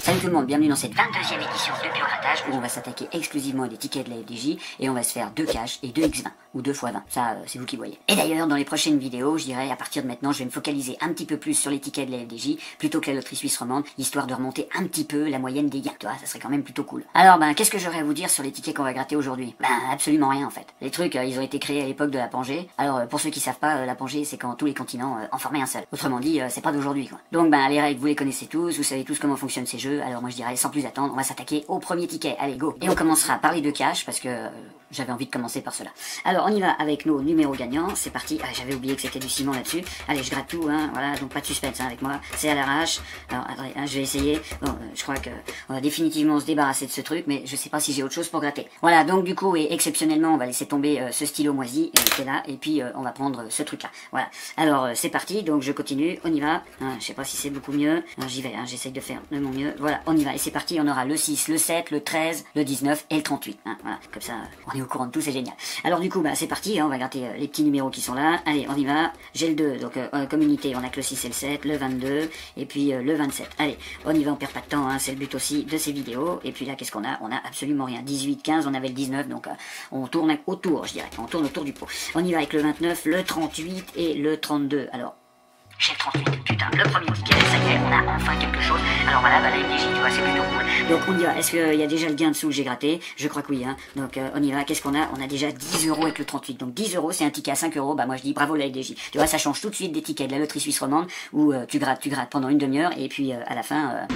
Salut tout le monde, bienvenue dans cette 22e édition de Biograttage où on va s'attaquer exclusivement à des tickets de la FDJ et on va se faire 2 cash et 2 X20 ou 2 x 20, ça c'est vous qui voyez. Et d'ailleurs dans les prochaines vidéos, je dirais à partir de maintenant je vais me focaliser un petit peu plus sur les tickets de la FDJ plutôt que la loterie suisse romande, histoire de remonter un petit peu la moyenne des gains, tu vois, ça serait quand même plutôt cool. Alors qu'est-ce que j'aurais à vous dire sur les tickets qu'on va gratter aujourd'hui? Absolument rien en fait. Les trucs ils ont été créés à l'époque de la Pangée. Alors pour ceux qui savent pas, la Pangée c'est quand tous les continents en formaient un seul. Autrement dit, c'est pas d'aujourd'hui quoi. Donc les règles vous les connaissez tous, vous savez tous comment fonctionnent ces jeux, alors moi je dirais sans plus attendre, on va s'attaquer au premier ticket. Allez, go. Et on commencera par les 2 cash parce que j'avais envie de commencer par cela. Alors, on y va avec nos numéros gagnants. C'est parti. Ah, j'avais oublié que c'était du ciment là-dessus. Allez, je gratte tout, hein. Voilà, donc pas de suspense avec moi. C'est à l'arrache. Alors, attendez, je vais essayer. Bon, je crois que on va définitivement se débarrasser de ce truc, mais je sais pas si j'ai autre chose pour gratter. Voilà, donc du coup, et exceptionnellement, on va laisser tomber ce stylo moisi qui est là, et puis on va prendre ce truc-là. Voilà. Alors, c'est parti. Donc, je continue. On y va. Je sais pas si c'est beaucoup mieux. J'y vais. J'essaye de faire de mon mieux. Voilà, on y va. Et c'est parti. On aura le 6, le 7, le 13, le 19 et le 38. Voilà, comme ça, on est au courant de tout, c'est génial. Alors du coup, c'est parti, on va gratter les petits numéros qui sont là. Allez, on y va. J'ai le 2, donc comme unité, on a que le 6 et le 7, le 22, et puis le 27. Allez, on y va, on perd pas de temps, c'est le but aussi de ces vidéos. Et puis là, qu'est-ce qu'on a? On a absolument rien. 18, 15, on avait le 19, donc on tourne autour, je dirais. On tourne autour du pot. On y va avec le 29, le 38 et le 32. Alors, j'ai le 38, putain, le premier ticket, ça y est, on a enfin quelque chose. Alors voilà, la FDJ, tu vois, c'est plutôt cool. Donc on y va, est-ce qu'il y a déjà le gain dessous que j'ai gratté? Je crois que oui, Donc on y va, qu'est-ce qu'on a? On a déjà 10 € avec le 38. Donc 10 €, c'est un ticket à 5 €, moi je dis bravo la FDJ. Tu vois, ça change tout de suite des tickets de la loterie suisse romande où tu grattes pendant une demi-heure et puis à la fin...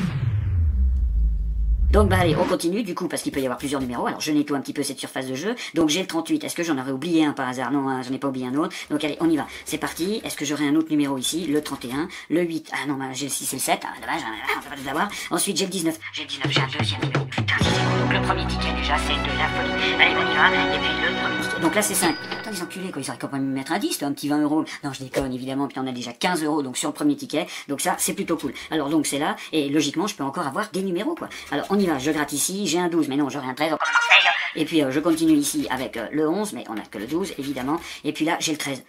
Donc allez, on continue du coup parce qu'il peut y avoir plusieurs numéros. Alors je nettoie un petit peu cette surface de jeu. Donc j'ai le 38, est-ce que j'en aurais oublié un par hasard? Non, j'en ai pas oublié un autre. Donc allez, on y va. C'est parti. Est-ce que j'aurai un autre numéro ici? Le 31, le 8. Ah non, j'ai le 6 et le 7. Dommage, on peut pas tout avoir. Ensuite j'ai le 19. J'ai le 19, j'ai un deuxième numéro. Putain, c'est cool. Donc le premier ticket déjà, c'est de la folie. Allez, on y va. Et puis le premier ticket. Donc là c'est 5. Putain, les enculés quoi, ils auraient quand même me mettre un 10, un petit 20 €. Non, je déconne évidemment. Puis on a déjà 15 € donc sur le premier ticket. Donc ça, c'est plutôt cool. Alors donc c'est là. Et logiquement, je peux encore avoir des numéros quoi. Alors on y va, je gratte ici. J'ai un 12, mais non, j'aurai un 13, encore Marseille. Et puis je continue ici avec le 11, mais on n'a que le 12, évidemment. Et puis là, j'ai le 13.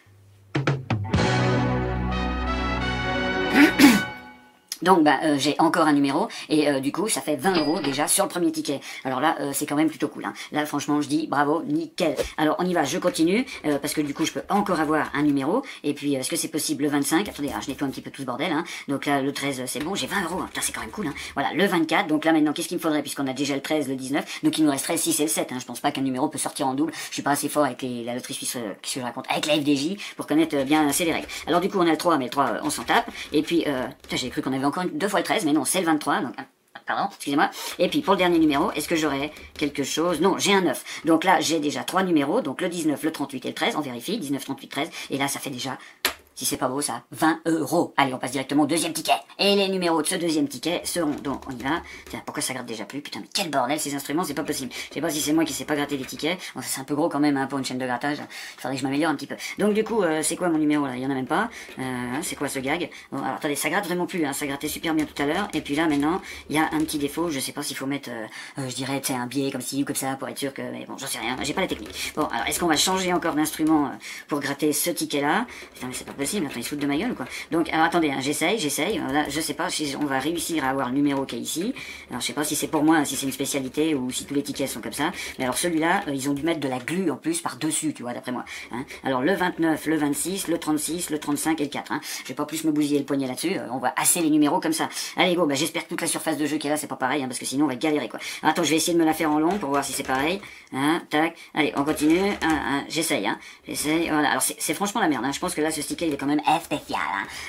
Donc j'ai encore un numéro et du coup ça fait 20 € déjà sur le premier ticket. Alors là c'est quand même plutôt cool. Là franchement je dis bravo, nickel. Alors on y va, je continue parce que du coup je peux encore avoir un numéro. Et puis est-ce que c'est possible le 25? Attendez, je nettoie un petit peu tout ce bordel. Donc là le 13 c'est bon, j'ai 20 €. Putain c'est quand même cool. Voilà, le 24. Donc là maintenant qu'est-ce qu'il me faudrait puisqu'on a déjà le 13, le 19. Donc il nous resterait le 6 et le 7. Je pense pas qu'un numéro peut sortir en double. Je suis pas assez fort avec la loterie suisse, qu'est-ce que je raconte, avec la FDJ pour connaître bien assez les règles. Alors du coup on a le 3, mais le 3 on s'en tape. Et puis putain j'ai cru qu'on avait encore 2 fois le 13, mais non, c'est le 23, donc... Pardon, excusez-moi. Et puis pour le dernier numéro, est-ce que j'aurai quelque chose? Non, j'ai un 9. Donc là, j'ai déjà 3 numéros, donc le 19, le 38 et le 13, on vérifie, 19, 38, 13. Et là, ça fait déjà... Si c'est pas beau ça, 20 €. Allez, on passe directement au deuxième ticket. Et les numéros de ce deuxième ticket seront, donc on y va. Tiens, pourquoi ça gratte déjà plus? Putain, mais quel bordel ces instruments, c'est pas possible. Je sais pas si c'est moi qui sais pas gratter les tickets. Bon, c'est un peu gros quand même pour une chaîne de grattage. Il faudrait que je m'améliore un petit peu. Donc du coup, c'est quoi mon numéro là? Il y en a même pas. C'est quoi ce gag? Bon, alors attendez, ça gratte vraiment plus. Ça grattait super bien tout à l'heure. Et puis là maintenant, il y a un petit défaut. Je sais pas s'il faut mettre, je dirais, tu sais, un biais comme ci ou comme ça pour être sûr que. Mais bon, j'en sais rien. J'ai pas la technique. Bon, alors est-ce qu'on va changer encore d'instrument pour gratter ce ticket là? Putain, mais c'est pas possible. Attends, ils se foutent de ma gueule. Quoi. Donc, alors attendez, j'essaye. Là, je sais pas si on va réussir à avoir le numéro qui est ici. Alors, je sais pas si c'est pour moi, si c'est une spécialité ou si tous les tickets sont comme ça. Mais alors, celui-là, ils ont dû mettre de la glu en plus par-dessus, tu vois, d'après moi. Alors, le 29, le 26, le 36, le 35 et le 4. Je vais pas plus me bousiller le poignet là-dessus. On va assez les numéros comme ça. Allez, go, j'espère que toute la surface de jeu qui est là, c'est pas pareil, parce que sinon, on va galérer, quoi. Alors, attends, je vais essayer de me la faire en long pour voir si c'est pareil. Tac. Allez, on continue. J'essaye, J'essaye. Voilà. Alors, c'est franchement la merde, Je pense que là, ce ticket, il est quand même spécial,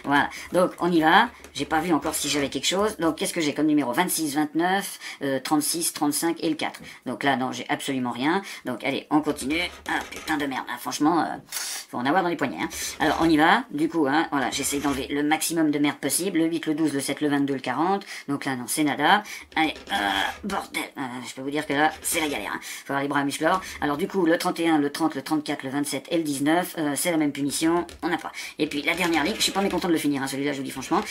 Voilà, donc on y va. J'ai pas vu encore si j'avais quelque chose. Donc qu'est-ce que j'ai comme numéro? 26, 29, 36, 35 et le 4. Donc là non, j'ai absolument rien. Donc allez, on continue. Putain de merde, franchement, faut en avoir dans les poignets. Alors on y va, du coup, voilà, j'essaye d'enlever le maximum de merde possible. Le 8, le 12, le 7, le 22, le 40. Donc là non, c'est nada. Allez, bordel, je peux vous dire que là, c'est la galère. Faut avoir les bras musclores. Alors du coup, le 31, le 30, le 34, le 27 et le 19, c'est la même punition. On n'a pas. Et puis la dernière ligne, je suis pas mécontent de le finir, celui-là, je vous dis franchement.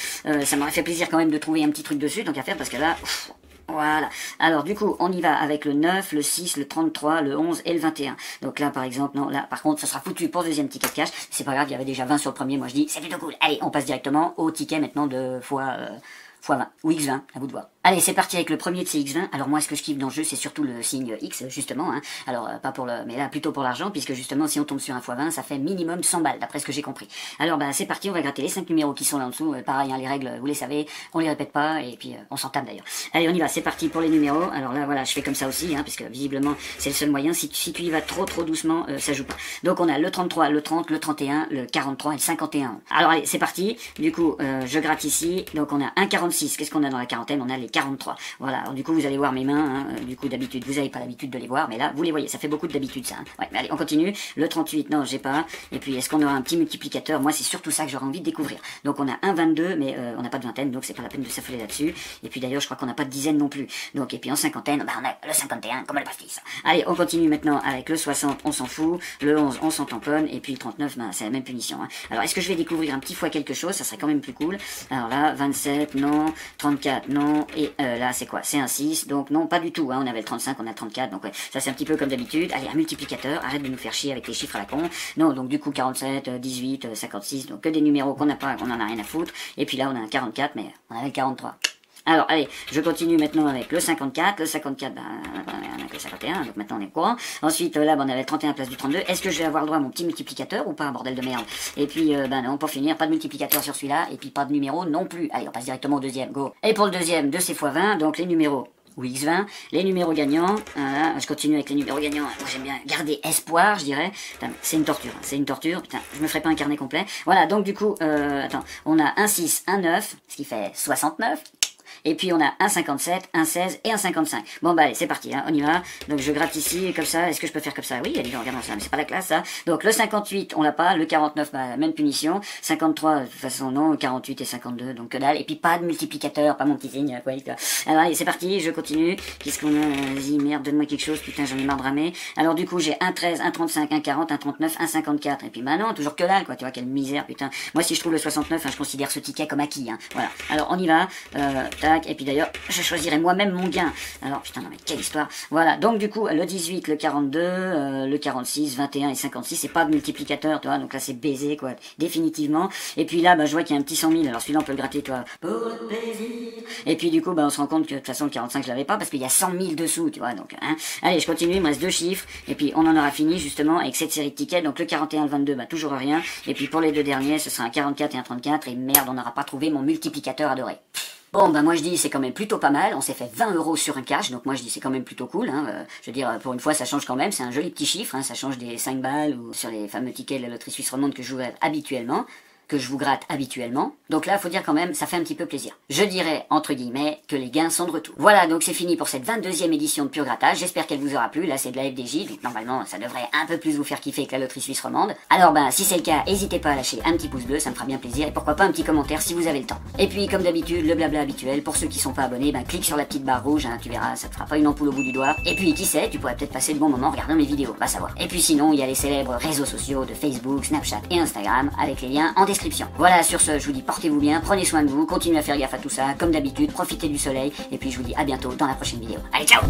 Ça m'aurait fait plaisir quand même de trouver un petit truc dessus, donc à faire, parce que là, Voilà. Alors du coup, on y va avec le 9, le 6, le 33, le 11 et le 21. Donc là, par exemple, non, là, par contre, ça sera foutu pour le deuxième ticket de cash. C'est pas grave, il y avait déjà 20 sur le premier. Moi, je dis, c'est plutôt cool. Allez, on passe directement au ticket maintenant de fois 20 ou X20, à vous de voir. Allez, c'est parti avec le premier de ces X20. Alors moi, ce que je kiffe dans le jeu, c'est surtout le signe X, justement. Hein. Alors, pas pour le... mais là, plutôt pour l'argent, puisque justement, si on tombe sur un x20, ça fait minimum 100 balles, d'après ce que j'ai compris. Alors, bah, c'est parti, on va gratter les 5 numéros qui sont là en dessous. Pareil, hein, les règles, vous les savez, on les répète pas, et puis on s'en tape d'ailleurs. Allez, on y va, c'est parti pour les numéros. Alors là, voilà, je fais comme ça aussi, hein, parce que visiblement, c'est le seul moyen. Si tu y vas trop doucement, ça joue pas. Donc, on a le 33, le 30, le 31, le 43 et le 51. Alors, allez, c'est parti. Du coup, je gratte ici. Donc, on a un 46. Qu'est-ce qu'on a dans la quarantaine? On a les 43. Voilà, alors du coup vous allez voir mes mains, hein. Du coup d'habitude vous n'avez pas l'habitude de les voir, mais là vous les voyez, ça fait beaucoup d'habitude ça. Hein. Ouais, mais allez, on continue. Le 38, non, j'ai pas. Et puis est-ce qu'on aura un petit multiplicateur? Moi c'est surtout ça que j'aurais envie de découvrir. Donc on a un 22, mais on n'a pas de vingtaine, donc c'est pas la peine de s'affoler là-dessus. Et puis d'ailleurs je crois qu'on n'a pas de dizaine non plus. Donc et puis en cinquantaine, bah on a le 51 comme le pastis. Allez, on continue maintenant avec le 60, on s'en fout. Le 11, on s'en tamponne. Et puis le 39, bah, c'est la même punition. Hein. Alors est-ce que je vais découvrir un petit fois quelque chose? Ça serait quand même plus cool. Alors là, 27, non. 34, non. Et là c'est quoi? C'est un 6, donc non, pas du tout, hein. On avait le 35, on a le 34, donc ouais, ça c'est un petit peu comme d'habitude. Allez, un multiplicateur, arrête de nous faire chier avec les chiffres à la con. Non, donc du coup 47, 18, 56, donc que des numéros qu'on n'a pas, qu'on en a rien à foutre. Et puis là on a un 44, mais on avait le 43. Alors, allez, je continue maintenant avec le 54. Le 54, ben, on a que le 51, donc maintenant on est au courant. Ensuite, là, ben, on avait le 31 place du 32. Est-ce que je vais avoir le droit à mon petit multiplicateur ou pas, bordel de merde? Et puis, ben non, pour finir, pas de multiplicateur sur celui-là, et puis pas de numéro non plus. Allez, on passe directement au deuxième, go. Et pour le deuxième, de ces fois 20, donc les numéros ou X20, les numéros gagnants, voilà, je continue avec les numéros gagnants, moi j'aime bien garder espoir, je dirais, c'est une torture, putain, je me ferai pas un carnet complet, voilà, donc du coup, attends, on a un 6, un 9, ce qui fait 69, et puis on a un 57, un 16 et un 55. Bon bah allez, c'est parti, hein, on y va. Donc je gratte ici, comme ça, est-ce que je peux faire comme ça? Oui, allez, regardons ça, mais c'est pas la classe ça. Donc le 58, on l'a pas, le 49, bah même punition. 53, de toute façon non, 48 et 52, donc que dalle. Et puis pas de multiplicateur, pas mon petit signe, quoi. Alors allez, c'est parti, je continue. Qu'est-ce qu'on a? Vas-y, merde, donne-moi quelque chose, putain, j'en ai marre de ramer. Alors du coup, j'ai un 13, un 35, un 40, un 39, un 54. Et puis bah non, toujours que dalle, quoi, tu vois, quelle misère, putain. Moi si je trouve le 69, hein, je considère ce ticket comme acquis, hein. Voilà. Alors on y va, et puis d'ailleurs, je choisirai moi-même mon gain. Alors, putain, non mais quelle histoire. Voilà, donc du coup, le 18, le 42, le 46, 21 et 56, c'est pas de multiplicateur, tu vois, donc là c'est baisé, quoi, définitivement. Et puis là, bah, je vois qu'il y a un petit 100 000, alors celui-là on peut le gratter, tu vois, pour le plaisir. Et puis du coup, bah, on se rend compte que de toute façon, le 45, je l'avais pas, parce qu'il y a 100 000 dessous, tu vois, donc, hein. Allez, je continue, il me reste 2 chiffres, et puis on en aura fini, justement, avec cette série de tickets, donc le 41, le 22, bah, toujours rien. Et puis pour les deux derniers, ce sera un 44 et un 34, et merde, on n'aura pas trouvé mon multiplicateur adoré. Bon, bah moi je dis c'est quand même plutôt pas mal, on s'est fait 20 € sur un cash, donc moi je dis c'est quand même plutôt cool, hein. Je veux dire, pour une fois ça change quand même, c'est un joli petit chiffre, hein, ça change des 5 balles ou sur les fameux tickets de la loterie suisse romande que je joue habituellement. Que je vous gratte habituellement. Donc là, faut dire quand même, ça fait un petit peu plaisir. Je dirais, entre guillemets, que les gains sont de retour. Voilà, donc c'est fini pour cette 22e édition de Pur Grattage. J'espère qu'elle vous aura plu. Là, c'est de la FDJ, donc normalement, ça devrait un peu plus vous faire kiffer que la loterie suisse romande. Alors ben, si c'est le cas, n'hésitez pas à lâcher un petit pouce bleu, ça me fera bien plaisir. Et pourquoi pas un petit commentaire si vous avez le temps. Et puis, comme d'habitude, le blabla habituel, pour ceux qui sont pas abonnés, ben clique sur la petite barre rouge, hein, tu verras, ça te fera pas une ampoule au bout du doigt. Et puis, qui sait, tu pourrais peut-être passer de bons moments en regardant mes vidéos, va savoir. Et puis sinon, il y a les célèbres réseaux sociaux de Facebook, Snapchat et Instagram, avec les liens en description. Voilà, sur ce, je vous dis portez-vous bien, prenez soin de vous, continuez à faire gaffe à tout ça, comme d'habitude, profitez du soleil, et puis je vous dis à bientôt dans la prochaine vidéo. Allez, ciao!